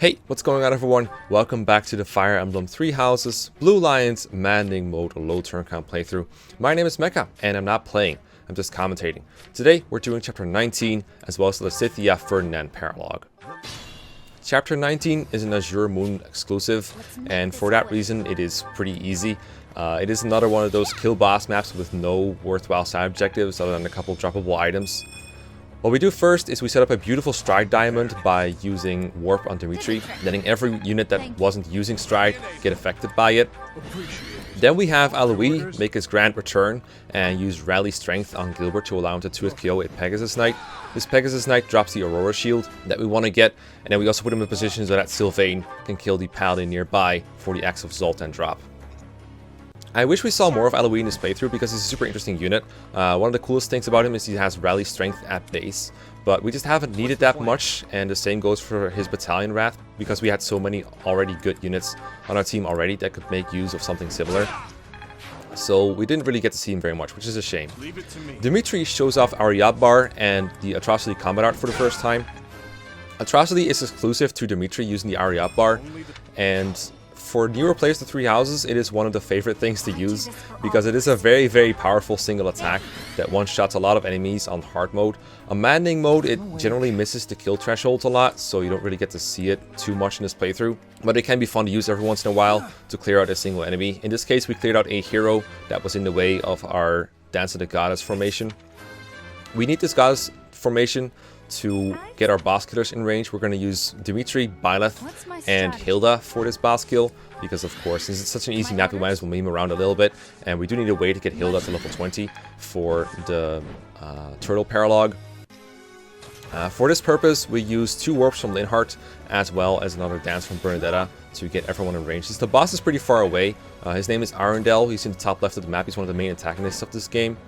Hey, what's going on everyone? Welcome back to the Fire Emblem Three Houses, Blue Lions, Maddening Mode, or low turn count playthrough. My name is Mekkah, and I'm not playing, I'm just commentating. Today, we're doing Chapter 19, as well as the Lysithea Ferdinand Paralogue. Chapter 19 is an Azure Moon exclusive, and for that reason, it is pretty easy. It is another one of those kill boss maps with no worthwhile side objectives other than a couple droppable items. What we do first is we set up a beautiful Stride Diamond by using Warp on Dimitri, letting every unit that wasn't using Stride get affected by it. Then we have Aloy make his grand return and use Rally Strength on Gilbert to allow him to 2-hit KO a Pegasus Knight. This Pegasus Knight drops the Aurora Shield that we want to get, and then we also put him in position so that Sylvain can kill the Paladin nearby for the Axe of Zoltan drop. I wish we saw more of Aloy in this playthrough because he's a super interesting unit. One of the coolest things about him is he has Rally Strength at base, but we just haven't needed that much, and the same goes for his Battalion Wrath because we had so many already good units on our team already that could make use of something similar. So we didn't really get to see him very much, which is a shame. Dimitri shows off Aryabbar and the Atrocity combat art for the first time. Atrocity is exclusive to Dimitri using the Aryabbar, and for newer players to Three Houses, it is one of the favorite things to use because it is a very powerful single attack that one-shots a lot of enemies on hard mode. On Maddening Mode, it generally misses the kill thresholds a lot, so you don't really get to see it too much in this playthrough. But it can be fun to use every once in a while to clear out a single enemy. In this case, we cleared out a hero that was in the way of our Dance of the Goddess formation. We need this Goddess formation to get our boss killers in range. We're going to use Dimitri, Byleth, and Hilda for this boss kill because, of course, since it's such an easy map, we might as well meme around a little bit, and we do need a way to get Hilda to level 20 for the Turtle Paralogue. For this purpose, we use 2 warps from Linhardt as well as another dance from Bernadetta to get everyone in range. Since the boss is pretty far away, his name is Arundel. He's in the top left of the map. He's one of the main antagonists of this game.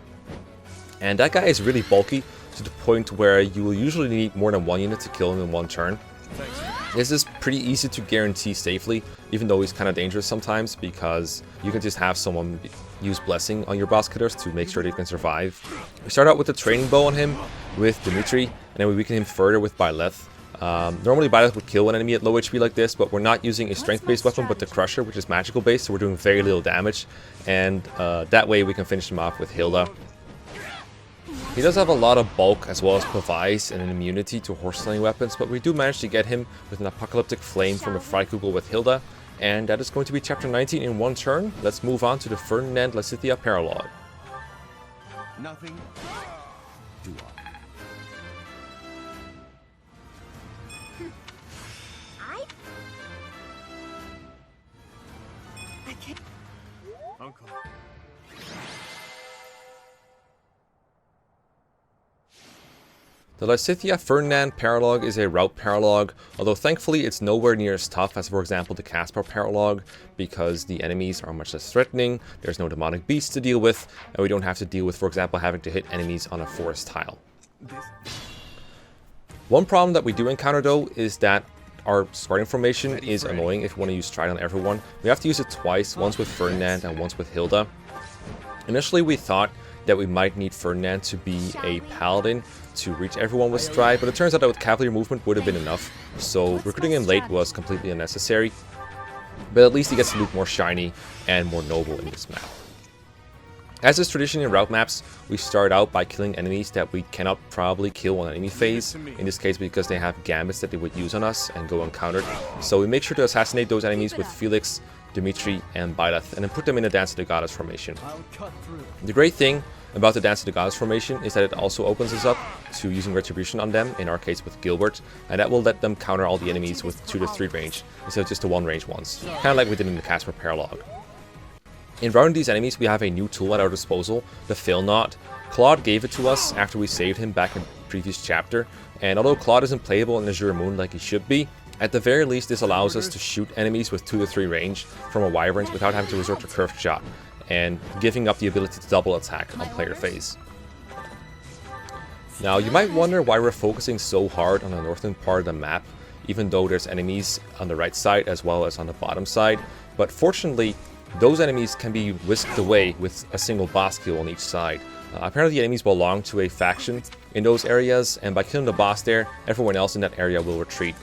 And that guy is really bulky, to the point where you will usually need more than one unit to kill him in one turn. This is pretty easy to guarantee safely, even though he's kind of dangerous sometimes, because you can just have someone use Blessing on your boss killers to make sure they can survive. We start out with the Training Bow on him with Dimitri, and then we weaken him further with Byleth. Normally Byleth would kill an enemy at low HP like this, but we're not using a strength-based weapon but the Crusher, which is magical-based, so we're doing very little damage, and that way we can finish him off with Hilda. He does have a lot of bulk as well as Pavise and an immunity to horse-slaying weapons, but we do manage to get him with an Apocalyptic Flame from a Freikugel with Hilda, and that is going to be Chapter 19 in one turn. Let's move on to the Ferdinand Lysithea Paralogue. Nothing. Do I can't. Uncle. The Lysithea Ferdinand Paralogue is a route paralogue, although thankfully it's nowhere near as tough as, for example, the Caspar Paralogue, because the enemies are much less threatening, there's no demonic beasts to deal with, and we don't have to deal with, for example, having to hit enemies on a forest tile. One problem that we do encounter, though, is that our starting formation is annoying if we want to use Stride on everyone. We have to use it twice, once with Ferdinand and once with Hilda. Initially, we thought that we might need Ferdinand to be a Paladin to reach everyone with Stride, but it turns out that with Cavalier movement would have been enough, so recruiting him late was completely unnecessary. But at least he gets to look more shiny and more noble in this map. As is tradition in route maps, we start out by killing enemies that we cannot probably kill on enemy phase, in this case because they have gambits that they would use on us and go uncountered. So we make sure to assassinate those enemies with Felix, Dimitri, and Byleth, and then put them in the Dance of the Goddess formation. The great thing about the Dance of the Goddess formation is that it also opens us up to using Retribution on them, in our case with Gilbert, and that will let them counter all the enemies with 2 to 3 range, instead of just the 1 range ones, kind of like we did in the Caspar Paralogue. In routing these enemies, we have a new tool at our disposal, the Fail Knot. Claude gave it to us after we saved him back in the previous chapter, and although Claude isn't playable in Azure Moon like he should be, at the very least this allows us to shoot enemies with 2 to 3 range from a Wyverns without having to resort to Curved Shot, and giving up the ability to double attack on player phase. Now, you might wonder why we're focusing so hard on the northern part of the map, even though there's enemies on the right side as well as on the bottom side, but fortunately, those enemies can be whisked away with a single boss kill on each side. Apparently the enemies belong to a faction in those areas, and by killing the boss there, everyone else in that area will retreat.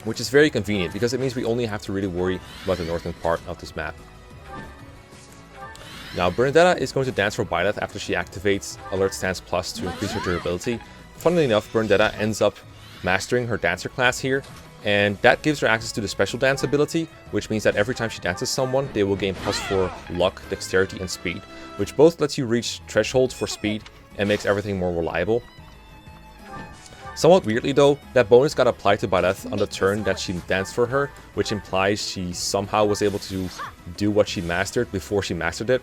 which is very convenient because it means we only have to really worry about the northern part of this map. Now, Bernadetta is going to dance for Byleth after she activates Alert Stance Plus to increase her durability. Funnily enough, Bernadetta ends up mastering her Dancer class here, and that gives her access to the Special Dance ability, which means that every time she dances someone, they will gain +4 luck, dexterity, and speed, which both lets you reach thresholds for speed and makes everything more reliable. Somewhat weirdly though, that bonus got applied to Byleth on the turn that she danced for her, which implies she somehow was able to do what she mastered before she mastered it.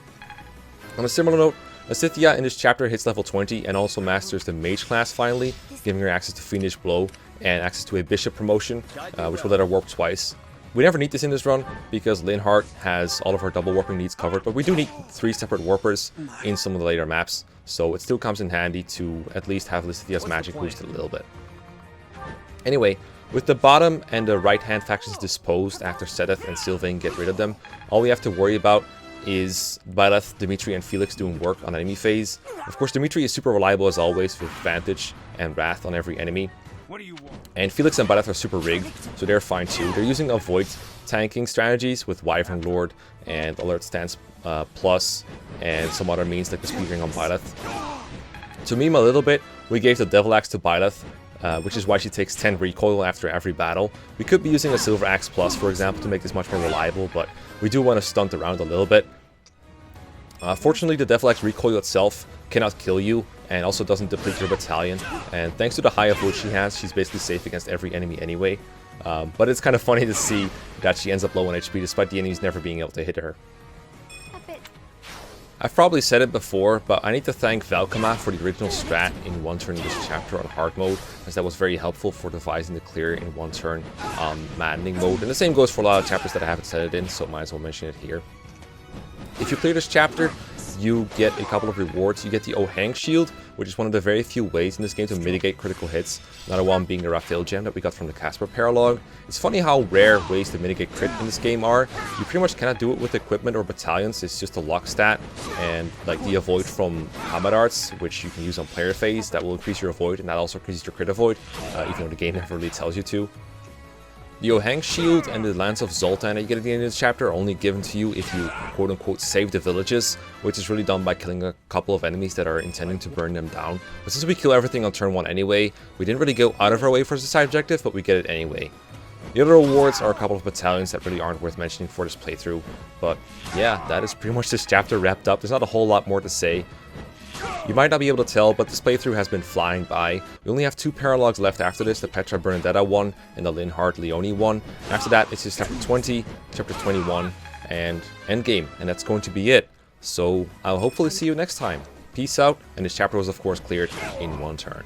On a similar note, Asithia in this chapter hits level 20 and also masters the Mage class finally, giving her access to Fiendish Blow and access to a Bishop promotion, which will let her warp twice. We never need this in this run because Linhardt has all of her double warping needs covered, but we do need 3 separate warpers in some of the later maps, so it still comes in handy to at least have Lysithia's magic boosted a little bit. Anyway, with the bottom and the right hand factions disposed after Sedith and Sylvain get rid of them, all we have to worry about is Byleth, Dimitri, and Felix doing work on enemy phase. Of course, Dimitri is super reliable as always with Vantage and Wrath on every enemy. What do you want? And Felix and Byleth are super rigged, so they're fine too. They're using avoid tanking strategies with Wyvern Lord and Alert Stance Plus and some other means like the speed ring on Byleth. To meme a little bit, we gave the Devil Axe to Byleth, which is why she takes 10 recoil after every battle. We could be using a Silver Axe Plus, for example, to make this much more reliable, but we do want to stunt around a little bit. Fortunately, the Devil Axe recoil itself cannot kill you, and also doesn't deplete your battalion, and thanks to the high avoid she has, she's basically safe against every enemy anyway. But it's kind of funny to see that she ends up low on HP despite the enemies never being able to hit her. I've probably said it before, but I need to thank Valkama for the original strat in one turn in this chapter on hard mode, as that was very helpful for devising the clear in one turn on Maddening Mode, and the same goes for a lot of chapters that I haven't said it in, so might as well mention it here. If you clear this chapter, you get a couple of rewards. You get the Ohang Shield, which is one of the very few ways in this game to mitigate critical hits. Another one being the Raphael gem that we got from the Casper Paralogue. It's funny how rare ways to mitigate crit in this game are. You pretty much cannot do it with equipment or battalions. It's just a luck stat, and like the avoid from Combat Arts, which you can use on player phase, that will increase your avoid, and that also increases your crit avoid, even though the game never really tells you to. The Ohang Shield and the Lance of Zoltan that you get at the end of this chapter are only given to you if you quote-unquote save the villages, which is really done by killing a couple of enemies that are intending to burn them down. But since we kill everything on turn 1 anyway, we didn't really go out of our way for the side objective, but we get it anyway. The other rewards are a couple of battalions that really aren't worth mentioning for this playthrough. But yeah, that is pretty much this chapter wrapped up. There's not a whole lot more to say. You might not be able to tell, but this playthrough has been flying by. We only have 2 paralogues left after this, the Petra Bernadetta one and the Linhardt Leone one. After that, it's just chapter 20, chapter 21, and endgame, and that's going to be it. So I'll hopefully see you next time. Peace out, and this chapter was of course cleared in one turn.